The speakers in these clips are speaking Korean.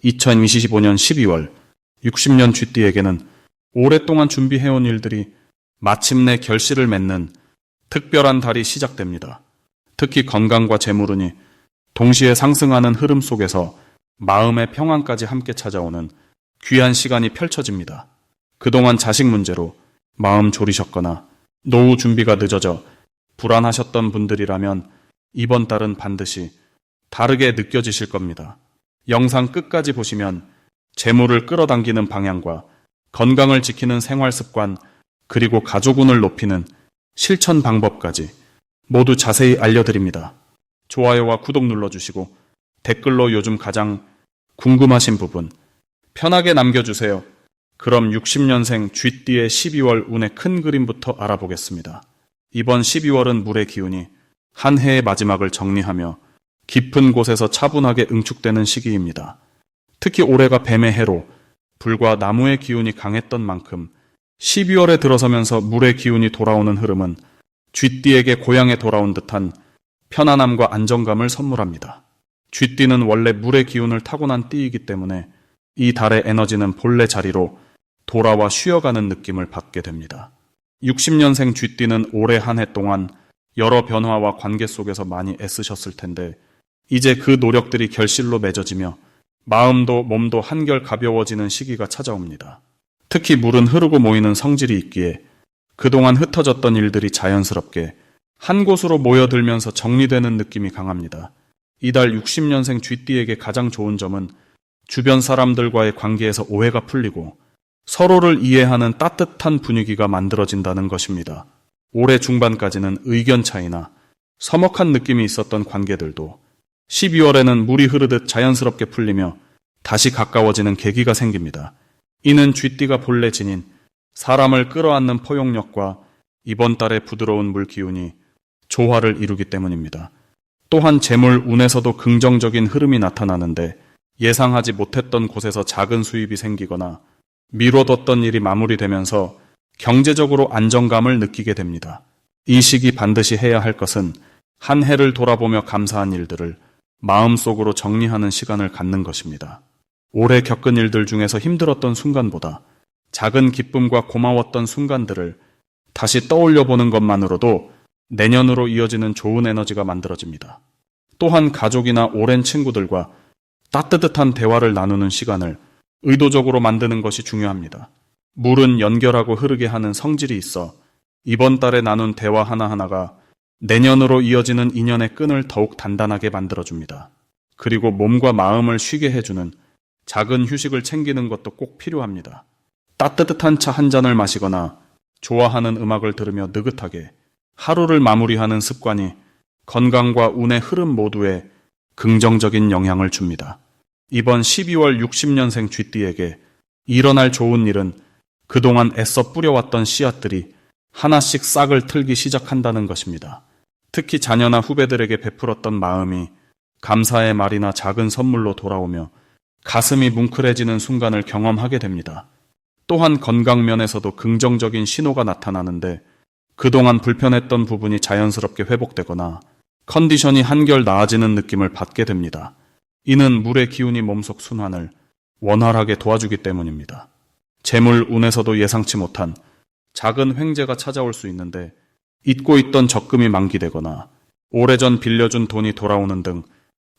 2025년 12월 60년 쥐띠에게는 오랫동안 준비해온 일들이 마침내 결실을 맺는 특별한 달이 시작됩니다. 특히 건강과 재물운이 동시에 상승하는 흐름 속에서 마음의 평안까지 함께 찾아오는 귀한 시간이 펼쳐집니다. 그동안 자식 문제로 마음 졸이셨거나 노후 준비가 늦어져 불안하셨던 분들이라면 이번 달은 반드시 다르게 느껴지실 겁니다. 영상 끝까지 보시면 재물을 끌어당기는 방향과 건강을 지키는 생활 습관, 그리고 가족운을 높이는 실천 방법까지 모두 자세히 알려드립니다. 좋아요와 구독 눌러주시고 댓글로 요즘 가장 궁금하신 부분 편하게 남겨주세요. 그럼 60년생 쥐띠의 12월 운의 큰 그림부터 알아보겠습니다. 이번 12월은 물의 기운이 한 해의 마지막을 정리하며 깊은 곳에서 차분하게 응축되는 시기입니다. 특히 올해가 뱀의 해로 불과 나무의 기운이 강했던 만큼 12월에 들어서면서 물의 기운이 돌아오는 흐름은 쥐띠에게 고향에 돌아온 듯한 편안함과 안정감을 선물합니다. 쥐띠는 원래 물의 기운을 타고난 띠이기 때문에 이 달의 에너지는 본래 자리로 돌아와 쉬어가는 느낌을 받게 됩니다. 60년생 쥐띠는 올해 한 해 동안 여러 변화와 관계 속에서 많이 애쓰셨을 텐데 이제 그 노력들이 결실로 맺어지며 마음도 몸도 한결 가벼워지는 시기가 찾아옵니다. 특히 물은 흐르고 모이는 성질이 있기에 그동안 흩어졌던 일들이 자연스럽게 한 곳으로 모여들면서 정리되는 느낌이 강합니다. 이달 60년생 쥐띠에게 가장 좋은 점은 주변 사람들과의 관계에서 오해가 풀리고 서로를 이해하는 따뜻한 분위기가 만들어진다는 것입니다. 올해 중반까지는 의견 차이나 서먹한 느낌이 있었던 관계들도 12월에는 물이 흐르듯 자연스럽게 풀리며 다시 가까워지는 계기가 생깁니다. 이는 쥐띠가 본래 지닌 사람을 끌어안는 포용력과 이번 달의 부드러운 물 기운이 조화를 이루기 때문입니다. 또한 재물 운에서도 긍정적인 흐름이 나타나는데 예상하지 못했던 곳에서 작은 수입이 생기거나 미뤄뒀던 일이 마무리되면서 경제적으로 안정감을 느끼게 됩니다. 이 시기 반드시 해야 할 것은 한 해를 돌아보며 감사한 일들을 마음속으로 정리하는 시간을 갖는 것입니다. 올해 겪은 일들 중에서 힘들었던 순간보다 작은 기쁨과 고마웠던 순간들을 다시 떠올려 보는 것만으로도 내년으로 이어지는 좋은 에너지가 만들어집니다. 또한 가족이나 오랜 친구들과 따뜻한 대화를 나누는 시간을 의도적으로 만드는 것이 중요합니다. 물은 연결하고 흐르게 하는 성질이 있어 이번 달에 나눈 대화 하나하나가 내년으로 이어지는 인연의 끈을 더욱 단단하게 만들어줍니다. 그리고 몸과 마음을 쉬게 해주는 작은 휴식을 챙기는 것도 꼭 필요합니다. 따뜻한 차 한 잔을 마시거나 좋아하는 음악을 들으며 느긋하게 하루를 마무리하는 습관이 건강과 운의 흐름 모두에 긍정적인 영향을 줍니다. 이번 12월 60년생 쥐띠에게 일어날 좋은 일은 그동안 애써 뿌려왔던 씨앗들이 하나씩 싹을 틀기 시작한다는 것입니다. 특히 자녀나 후배들에게 베풀었던 마음이 감사의 말이나 작은 선물로 돌아오며 가슴이 뭉클해지는 순간을 경험하게 됩니다. 또한 건강면에서도 긍정적인 신호가 나타나는데 그동안 불편했던 부분이 자연스럽게 회복되거나 컨디션이 한결 나아지는 느낌을 받게 됩니다. 이는 물의 기운이 몸속 순환을 원활하게 도와주기 때문입니다. 재물 운에서도 예상치 못한 작은 횡재가 찾아올 수 있는데 잊고 있던 적금이 만기되거나 오래전 빌려준 돈이 돌아오는 등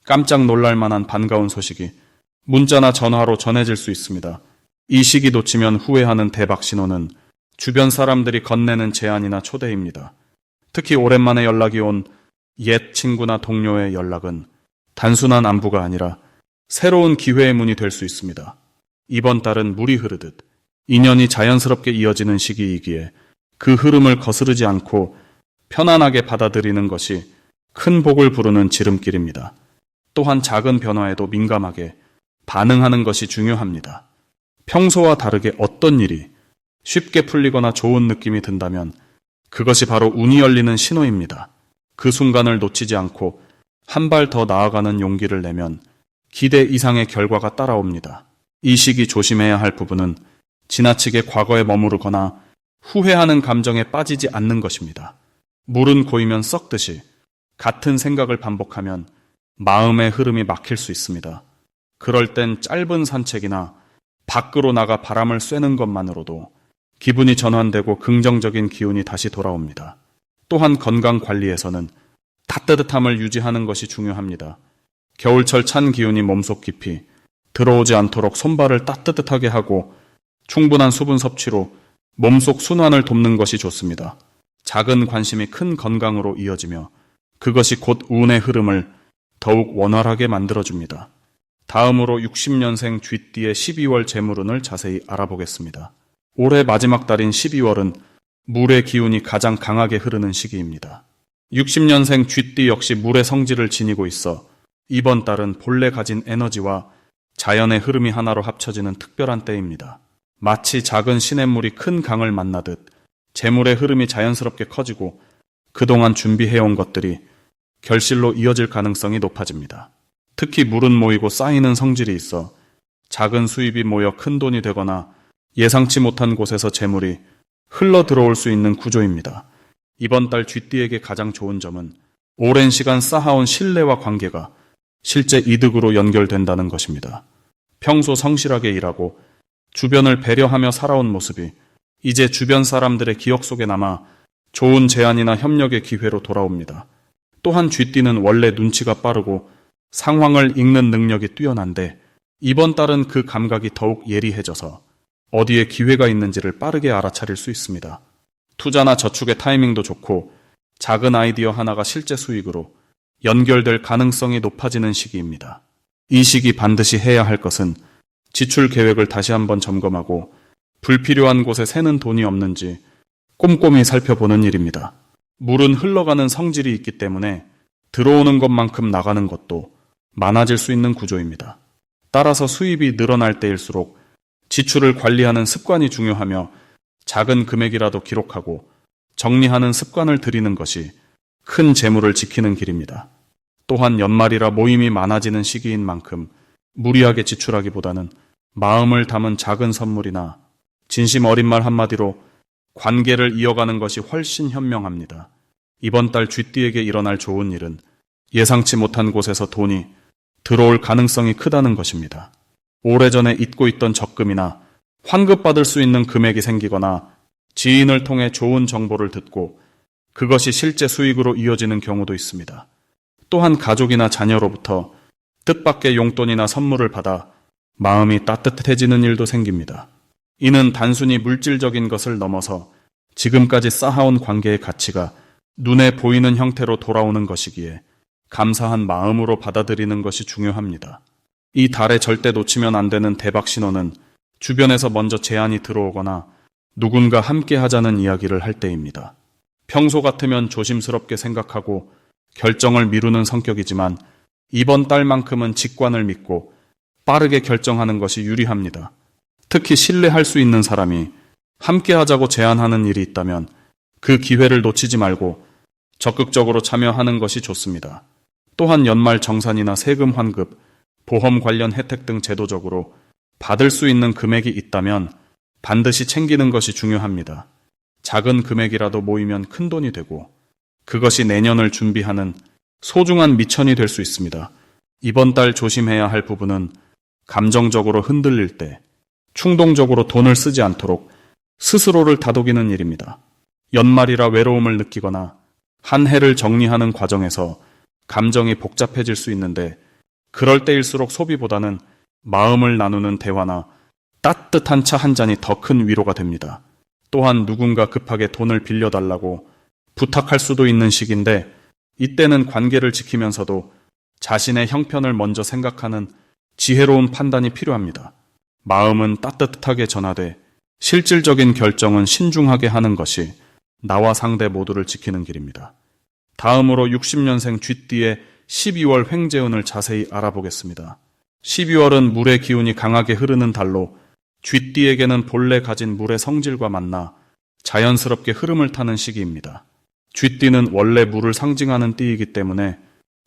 깜짝 놀랄 만한 반가운 소식이 문자나 전화로 전해질 수 있습니다. 이 시기 놓치면 후회하는 대박 신호는 주변 사람들이 건네는 제안이나 초대입니다. 특히 오랜만에 연락이 온 옛 친구나 동료의 연락은 단순한 안부가 아니라 새로운 기회의 문이 될 수 있습니다. 이번 달은 물이 흐르듯 인연이 자연스럽게 이어지는 시기이기에 그 흐름을 거스르지 않고 편안하게 받아들이는 것이 큰 복을 부르는 지름길입니다. 또한 작은 변화에도 민감하게 반응하는 것이 중요합니다. 평소와 다르게 어떤 일이 쉽게 풀리거나 좋은 느낌이 든다면 그것이 바로 운이 열리는 신호입니다. 그 순간을 놓치지 않고 한 발 더 나아가는 용기를 내면 기대 이상의 결과가 따라옵니다. 이 시기 조심해야 할 부분은 지나치게 과거에 머무르거나 후회하는 감정에 빠지지 않는 것입니다. 물은 고이면 썩듯이 같은 생각을 반복하면 마음의 흐름이 막힐 수 있습니다. 그럴 땐 짧은 산책이나 밖으로 나가 바람을 쐬는 것만으로도 기분이 전환되고 긍정적인 기운이 다시 돌아옵니다. 또한 건강 관리에서는 따뜻함을 유지하는 것이 중요합니다. 겨울철 찬 기운이 몸속 깊이 들어오지 않도록 손발을 따뜻하게 하고 충분한 수분 섭취로 몸속 순환을 돕는 것이 좋습니다. 작은 관심이 큰 건강으로 이어지며 그것이 곧 운의 흐름을 더욱 원활하게 만들어줍니다. 다음으로 60년생 쥐띠의 12월 재물운을 자세히 알아보겠습니다. 올해 마지막 달인 12월은 물의 기운이 가장 강하게 흐르는 시기입니다. 60년생 쥐띠 역시 물의 성질을 지니고 있어 이번 달은 본래 가진 에너지와 자연의 흐름이 하나로 합쳐지는 특별한 때입니다. 마치 작은 시냇물이 큰 강을 만나듯 재물의 흐름이 자연스럽게 커지고 그동안 준비해온 것들이 결실로 이어질 가능성이 높아집니다. 특히 물은 모이고 쌓이는 성질이 있어 작은 수입이 모여 큰 돈이 되거나 예상치 못한 곳에서 재물이 흘러 들어올 수 있는 구조입니다. 이번 달 쥐띠에게 가장 좋은 점은 오랜 시간 쌓아온 신뢰와 관계가 실제 이득으로 연결된다는 것입니다. 평소 성실하게 일하고 주변을 배려하며 살아온 모습이 이제 주변 사람들의 기억 속에 남아 좋은 제안이나 협력의 기회로 돌아옵니다. 또한 쥐띠는 원래 눈치가 빠르고 상황을 읽는 능력이 뛰어난데 이번 달은 그 감각이 더욱 예리해져서 어디에 기회가 있는지를 빠르게 알아차릴 수 있습니다. 투자나 저축의 타이밍도 좋고 작은 아이디어 하나가 실제 수익으로 연결될 가능성이 높아지는 시기입니다. 이 시기 반드시 해야 할 것은 지출 계획을 다시 한번 점검하고 불필요한 곳에 새는 돈이 없는지 꼼꼼히 살펴보는 일입니다. 물은 흘러가는 성질이 있기 때문에 들어오는 것만큼 나가는 것도 많아질 수 있는 구조입니다. 따라서 수입이 늘어날 때일수록 지출을 관리하는 습관이 중요하며 작은 금액이라도 기록하고 정리하는 습관을 들이는 것이 큰 재물을 지키는 길입니다. 또한 연말이라 모임이 많아지는 시기인 만큼 무리하게 지출하기보다는 마음을 담은 작은 선물이나 진심 어린 말 한마디로 관계를 이어가는 것이 훨씬 현명합니다. 이번 달 쥐띠에게 일어날 좋은 일은 예상치 못한 곳에서 돈이 들어올 가능성이 크다는 것입니다. 오래전에 잊고 있던 적금이나 환급받을 수 있는 금액이 생기거나 지인을 통해 좋은 정보를 듣고 그것이 실제 수익으로 이어지는 경우도 있습니다. 또한 가족이나 자녀로부터 뜻밖의 용돈이나 선물을 받아 마음이 따뜻해지는 일도 생깁니다. 이는 단순히 물질적인 것을 넘어서 지금까지 쌓아온 관계의 가치가 눈에 보이는 형태로 돌아오는 것이기에 감사한 마음으로 받아들이는 것이 중요합니다. 이 달에 절대 놓치면 안 되는 대박 신호는 주변에서 먼저 제안이 들어오거나 누군가 함께 하자는 이야기를 할 때입니다. 평소 같으면 조심스럽게 생각하고 결정을 미루는 성격이지만 이번 달만큼은 직관을 믿고 빠르게 결정하는 것이 유리합니다. 특히 신뢰할 수 있는 사람이 함께 하자고 제안하는 일이 있다면 그 기회를 놓치지 말고 적극적으로 참여하는 것이 좋습니다. 또한 연말 정산이나 세금 환급, 보험 관련 혜택 등 제도적으로 받을 수 있는 금액이 있다면 반드시 챙기는 것이 중요합니다. 작은 금액이라도 모이면 큰 돈이 되고 그것이 내년을 준비하는 소중한 미천이 될 수 있습니다. 이번 달 조심해야 할 부분은 감정적으로 흔들릴 때 충동적으로 돈을 쓰지 않도록 스스로를 다독이는 일입니다. 연말이라 외로움을 느끼거나 한 해를 정리하는 과정에서 감정이 복잡해질 수 있는데 그럴 때일수록 소비보다는 마음을 나누는 대화나 따뜻한 차 한 잔이 더 큰 위로가 됩니다. 또한 누군가 급하게 돈을 빌려달라고 부탁할 수도 있는 시기인데 이때는 관계를 지키면서도 자신의 형편을 먼저 생각하는 지혜로운 판단이 필요합니다. 마음은 따뜻하게 전하되 실질적인 결정은 신중하게 하는 것이 나와 상대 모두를 지키는 길입니다. 다음으로 60년생 쥐띠의 12월 횡재운을 자세히 알아보겠습니다. 12월은 물의 기운이 강하게 흐르는 달로 쥐띠에게는 본래 가진 물의 성질과 만나 자연스럽게 흐름을 타는 시기입니다. 쥐띠는 원래 물을 상징하는 띠이기 때문에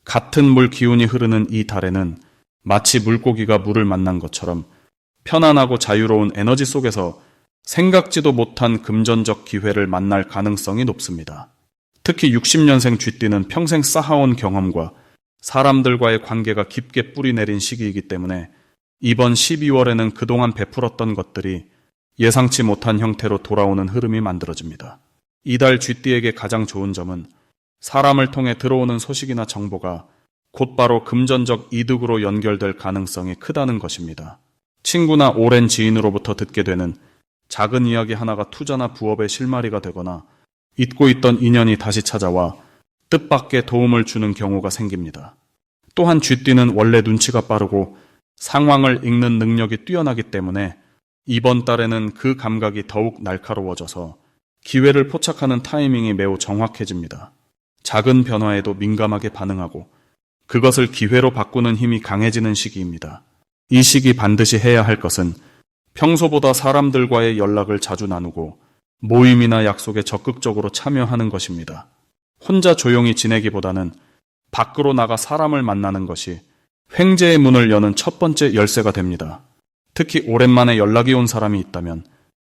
같은 물 기운이 흐르는 이 달에는 마치 물고기가 물을 만난 것처럼 편안하고 자유로운 에너지 속에서 생각지도 못한 금전적 기회를 만날 가능성이 높습니다. 특히 60년생 쥐띠는 평생 쌓아온 경험과 사람들과의 관계가 깊게 뿌리내린 시기이기 때문에 이번 12월에는 그동안 베풀었던 것들이 예상치 못한 형태로 돌아오는 흐름이 만들어집니다. 이달 쥐띠에게 가장 좋은 점은 사람을 통해 들어오는 소식이나 정보가 곧바로 금전적 이득으로 연결될 가능성이 크다는 것입니다. 친구나 오랜 지인으로부터 듣게 되는 작은 이야기 하나가 투자나 부업의 실마리가 되거나 잊고 있던 인연이 다시 찾아와 뜻밖의 도움을 주는 경우가 생깁니다. 또한 쥐띠는 원래 눈치가 빠르고 상황을 읽는 능력이 뛰어나기 때문에 이번 달에는 그 감각이 더욱 날카로워져서 기회를 포착하는 타이밍이 매우 정확해집니다. 작은 변화에도 민감하게 반응하고 그것을 기회로 바꾸는 힘이 강해지는 시기입니다. 이 시기 반드시 해야 할 것은 평소보다 사람들과의 연락을 자주 나누고 모임이나 약속에 적극적으로 참여하는 것입니다. 혼자 조용히 지내기보다는 밖으로 나가 사람을 만나는 것이 횡재의 문을 여는 첫 번째 열쇠가 됩니다. 특히 오랜만에 연락이 온 사람이 있다면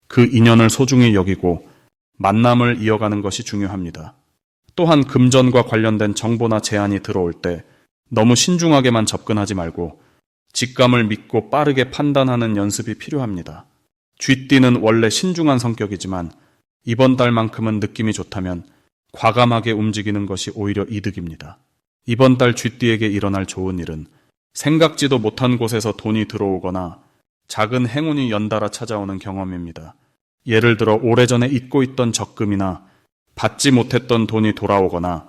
그 인연을 소중히 여기고 만남을 이어가는 것이 중요합니다. 또한 금전과 관련된 정보나 제안이 들어올 때 너무 신중하게만 접근하지 말고 직감을 믿고 빠르게 판단하는 연습이 필요합니다. 쥐띠는 원래 신중한 성격이지만 이번 달만큼은 느낌이 좋다면 과감하게 움직이는 것이 오히려 이득입니다. 이번 달 쥐띠에게 일어날 좋은 일은 생각지도 못한 곳에서 돈이 들어오거나 작은 행운이 연달아 찾아오는 경험입니다. 예를 들어 오래전에 잊고 있던 적금이나 받지 못했던 돈이 돌아오거나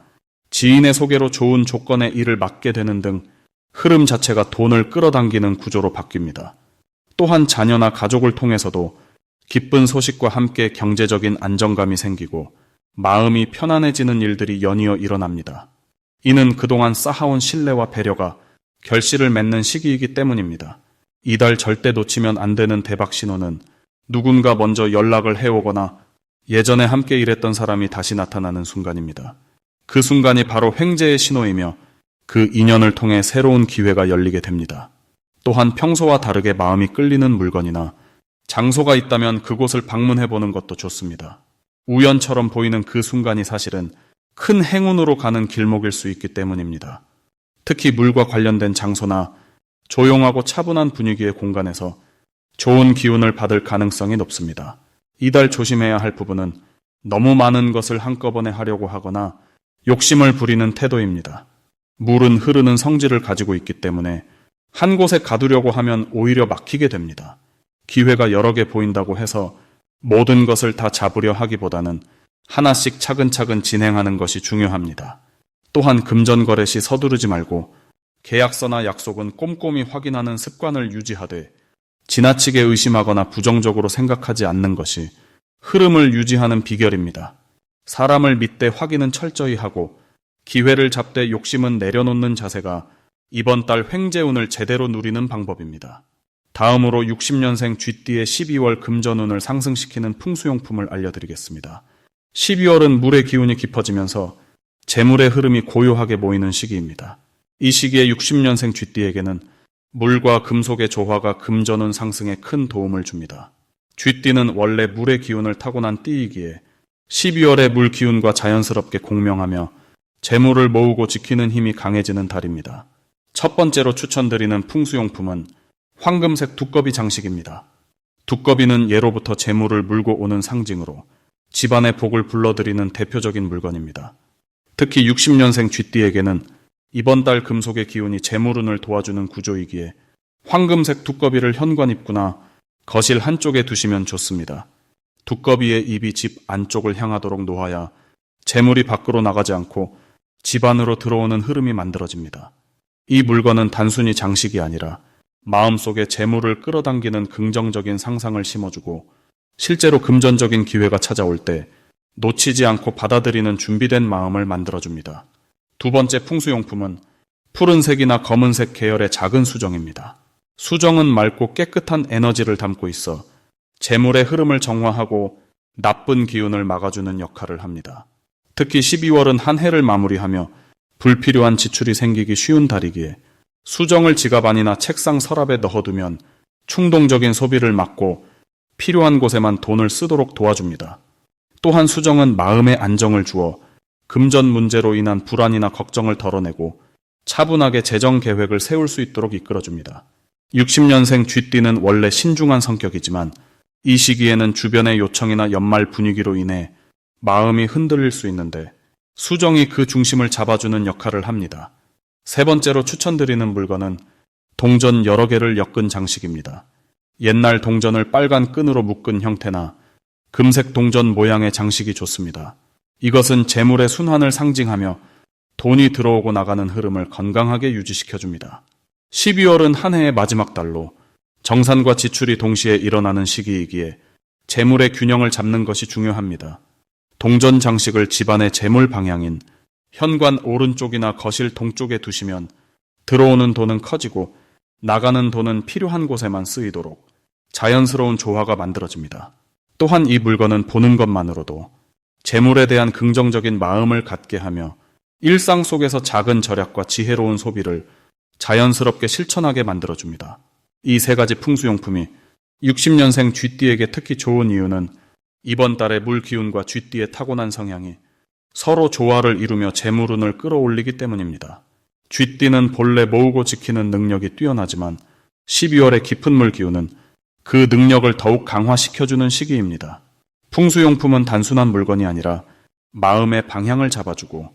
지인의 소개로 좋은 조건의 일을 맡게 되는 등 흐름 자체가 돈을 끌어당기는 구조로 바뀝니다. 또한 자녀나 가족을 통해서도 기쁜 소식과 함께 경제적인 안정감이 생기고 마음이 편안해지는 일들이 연이어 일어납니다. 이는 그동안 쌓아온 신뢰와 배려가 결실을 맺는 시기이기 때문입니다. 이달 절대 놓치면 안 되는 대박 신호는 누군가 먼저 연락을 해오거나 예전에 함께 일했던 사람이 다시 나타나는 순간입니다. 그 순간이 바로 횡재의 신호이며 그 인연을 통해 새로운 기회가 열리게 됩니다. 또한 평소와 다르게 마음이 끌리는 물건이나 장소가 있다면 그곳을 방문해보는 것도 좋습니다. 우연처럼 보이는 그 순간이 사실은 큰 행운으로 가는 길목일 수 있기 때문입니다. 특히 물과 관련된 장소나 조용하고 차분한 분위기의 공간에서 좋은 기운을 받을 가능성이 높습니다. 이달 조심해야 할 부분은 너무 많은 것을 한꺼번에 하려고 하거나 욕심을 부리는 태도입니다. 물은 흐르는 성질을 가지고 있기 때문에 한 곳에 가두려고 하면 오히려 막히게 됩니다. 기회가 여러 개 보인다고 해서 모든 것을 다 잡으려 하기보다는 하나씩 차근차근 진행하는 것이 중요합니다. 또한 금전거래 시 서두르지 말고 계약서나 약속은 꼼꼼히 확인하는 습관을 유지하되 지나치게 의심하거나 부정적으로 생각하지 않는 것이 흐름을 유지하는 비결입니다. 사람을 믿되 확인은 철저히 하고 기회를 잡되 욕심은 내려놓는 자세가 이번 달 횡재운을 제대로 누리는 방법입니다. 다음으로 60년생 쥐띠의 12월 금전운을 상승시키는 풍수용품을 알려드리겠습니다. 12월은 물의 기운이 깊어지면서 재물의 흐름이 고요하게 모이는 시기입니다. 이 시기에 60년생 쥐띠에게는 물과 금속의 조화가 금전운 상승에 큰 도움을 줍니다. 쥐띠는 원래 물의 기운을 타고난 띠이기에 12월에 물 기운과 자연스럽게 공명하며 재물을 모으고 지키는 힘이 강해지는 달입니다. 첫 번째로 추천드리는 풍수용품은 황금색 두꺼비 장식입니다. 두꺼비는 예로부터 재물을 물고 오는 상징으로 집안의 복을 불러들이는 대표적인 물건입니다. 특히 60년생 쥐띠에게는 이번 달 금속의 기운이 재물운을 도와주는 구조이기에 황금색 두꺼비를 현관 입구나 거실 한쪽에 두시면 좋습니다. 두꺼비의 입이 집 안쪽을 향하도록 놓아야 재물이 밖으로 나가지 않고 집 안으로 들어오는 흐름이 만들어집니다. 이 물건은 단순히 장식이 아니라 마음속에 재물을 끌어당기는 긍정적인 상상을 심어주고 실제로 금전적인 기회가 찾아올 때 놓치지 않고 받아들이는 준비된 마음을 만들어줍니다. 두 번째 풍수용품은 푸른색이나 검은색 계열의 작은 수정입니다. 수정은 맑고 깨끗한 에너지를 담고 있어 재물의 흐름을 정화하고 나쁜 기운을 막아주는 역할을 합니다. 특히 12월은 한 해를 마무리하며 불필요한 지출이 생기기 쉬운 달이기에 수정을 지갑 안이나 책상 서랍에 넣어두면 충동적인 소비를 막고 필요한 곳에만 돈을 쓰도록 도와줍니다. 또한 수정은 마음의 안정을 주어 금전 문제로 인한 불안이나 걱정을 덜어내고 차분하게 재정 계획을 세울 수 있도록 이끌어줍니다. 60년생 쥐띠는 원래 신중한 성격이지만 이 시기에는 주변의 요청이나 연말 분위기로 인해 마음이 흔들릴 수 있는데 수정이 그 중심을 잡아주는 역할을 합니다. 세 번째로 추천드리는 물건은 동전 여러 개를 엮은 장식입니다. 옛날 동전을 빨간 끈으로 묶은 형태나 금색 동전 모양의 장식이 좋습니다. 이것은 재물의 순환을 상징하며 돈이 들어오고 나가는 흐름을 건강하게 유지시켜줍니다. 12월은 한 해의 마지막 달로 정산과 지출이 동시에 일어나는 시기이기에 재물의 균형을 잡는 것이 중요합니다. 동전 장식을 집안의 재물 방향인 현관 오른쪽이나 거실 동쪽에 두시면 들어오는 돈은 커지고 나가는 돈은 필요한 곳에만 쓰이도록 자연스러운 조화가 만들어집니다. 또한 이 물건은 보는 것만으로도 재물에 대한 긍정적인 마음을 갖게 하며 일상 속에서 작은 절약과 지혜로운 소비를 자연스럽게 실천하게 만들어줍니다. 이 세 가지 풍수용품이 60년생 쥐띠에게 특히 좋은 이유는 이번 달의 물 기운과 쥐띠의 타고난 성향이 서로 조화를 이루며 재물운을 끌어올리기 때문입니다. 쥐띠는 본래 모으고 지키는 능력이 뛰어나지만 12월의 깊은 물 기운은 그 능력을 더욱 강화시켜주는 시기입니다. 풍수용품은 단순한 물건이 아니라 마음의 방향을 잡아주고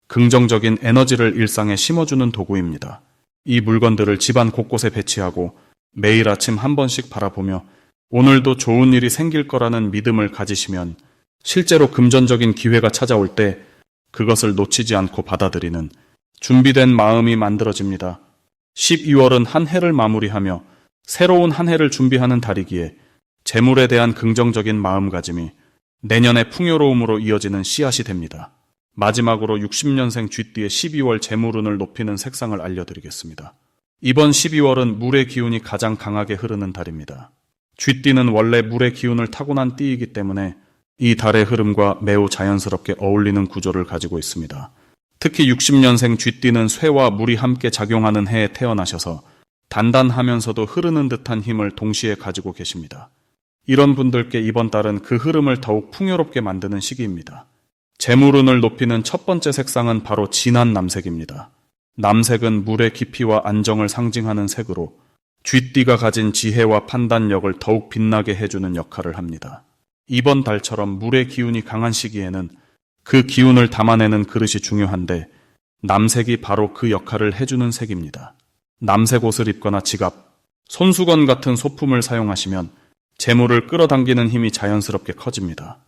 긍정적인 에너지를 일상에 심어주는 도구입니다. 이 물건들을 집안 곳곳에 배치하고 매일 아침 한 번씩 바라보며 오늘도 좋은 일이 생길 거라는 믿음을 가지시면 실제로 금전적인 기회가 찾아올 때 그것을 놓치지 않고 받아들이는 준비된 마음이 만들어집니다. 12월은 한 해를 마무리하며 새로운 한 해를 준비하는 달이기에 재물에 대한 긍정적인 마음가짐이 내년의 풍요로움으로 이어지는 씨앗이 됩니다. 마지막으로 60년생 쥐띠의 12월 재물운을 높이는 색상을 알려드리겠습니다. 이번 12월은 물의 기운이 가장 강하게 흐르는 달입니다. 쥐띠는 원래 물의 기운을 타고난 띠이기 때문에 이 달의 흐름과 매우 자연스럽게 어울리는 구조를 가지고 있습니다. 특히 60년생 쥐띠는 쇠와 물이 함께 작용하는 해에 태어나셔서 단단하면서도 흐르는 듯한 힘을 동시에 가지고 계십니다. 이런 분들께 이번 달은 그 흐름을 더욱 풍요롭게 만드는 시기입니다. 재물운을 높이는 첫 번째 색상은 바로 진한 남색입니다. 남색은 물의 깊이와 안정을 상징하는 색으로 쥐띠가 가진 지혜와 판단력을 더욱 빛나게 해주는 역할을 합니다. 이번 달처럼 물의 기운이 강한 시기에는 그 기운을 담아내는 그릇이 중요한데 남색이 바로 그 역할을 해주는 색입니다. 남색 옷을 입거나 지갑, 손수건 같은 소품을 사용하시면 재물을 끌어당기는 힘이 자연스럽게 커집니다.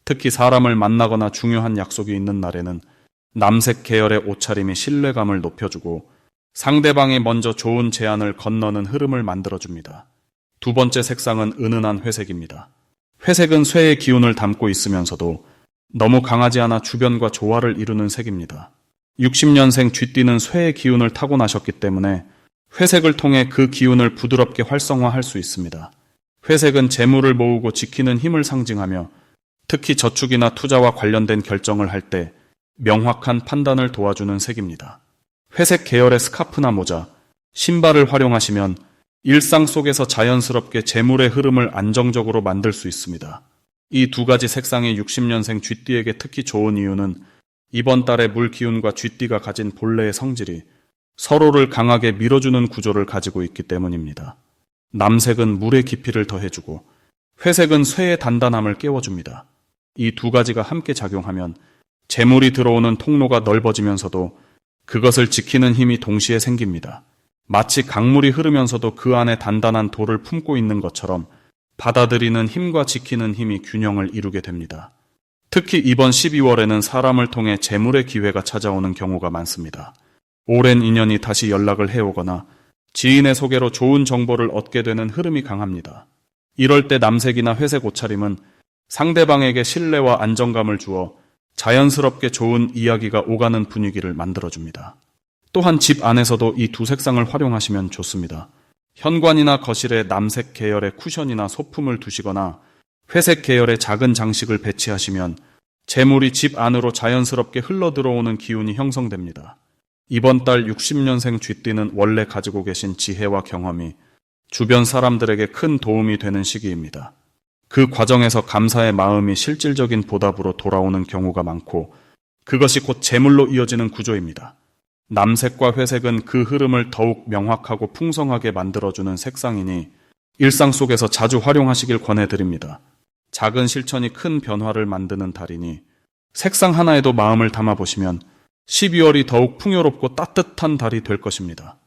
특히 사람을 만나거나 중요한 약속이 있는 날에는 남색 계열의 옷차림이 신뢰감을 높여주고 상대방이 먼저 좋은 제안을 건너는 흐름을 만들어줍니다. 두 번째 색상은 은은한 회색입니다. 회색은 쇠의 기운을 담고 있으면서도 너무 강하지 않아 주변과 조화를 이루는 색입니다. 60년생 쥐띠는 쇠의 기운을 타고나셨기 때문에 회색을 통해 그 기운을 부드럽게 활성화할 수 있습니다. 회색은 재물을 모으고 지키는 힘을 상징하며 특히 저축이나 투자와 관련된 결정을 할 때 명확한 판단을 도와주는 색입니다. 회색 계열의 스카프나 모자, 신발을 활용하시면 일상 속에서 자연스럽게 재물의 흐름을 안정적으로 만들 수 있습니다. 이 두 가지 색상이 60년생 쥐띠에게 특히 좋은 이유는 이번 달의 물 기운과 쥐띠가 가진 본래의 성질이 서로를 강하게 밀어주는 구조를 가지고 있기 때문입니다. 남색은 물의 깊이를 더해주고 회색은 쇠의 단단함을 깨워줍니다. 이 두 가지가 함께 작용하면 재물이 들어오는 통로가 넓어지면서도 그것을 지키는 힘이 동시에 생깁니다. 마치 강물이 흐르면서도 그 안에 단단한 돌을 품고 있는 것처럼 받아들이는 힘과 지키는 힘이 균형을 이루게 됩니다. 특히 이번 12월에는 사람을 통해 재물의 기회가 찾아오는 경우가 많습니다. 오랜 인연이 다시 연락을 해오거나 지인의 소개로 좋은 정보를 얻게 되는 흐름이 강합니다. 이럴 때 남색이나 회색 옷차림은 상대방에게 신뢰와 안정감을 주어 자연스럽게 좋은 이야기가 오가는 분위기를 만들어줍니다. 또한 집 안에서도 이 두 색상을 활용하시면 좋습니다. 현관이나 거실에 남색 계열의 쿠션이나 소품을 두시거나 회색 계열의 작은 장식을 배치하시면 재물이 집 안으로 자연스럽게 흘러들어오는 기운이 형성됩니다. 이번 달 60년생 쥐띠는 원래 가지고 계신 지혜와 경험이 주변 사람들에게 큰 도움이 되는 시기입니다. 그 과정에서 감사의 마음이 실질적인 보답으로 돌아오는 경우가 많고 그것이 곧 재물로 이어지는 구조입니다. 남색과 회색은 그 흐름을 더욱 명확하고 풍성하게 만들어주는 색상이니 일상 속에서 자주 활용하시길 권해드립니다. 작은 실천이 큰 변화를 만드는 달이니 색상 하나에도 마음을 담아보시면 12월이 더욱 풍요롭고 따뜻한 달이 될 것입니다.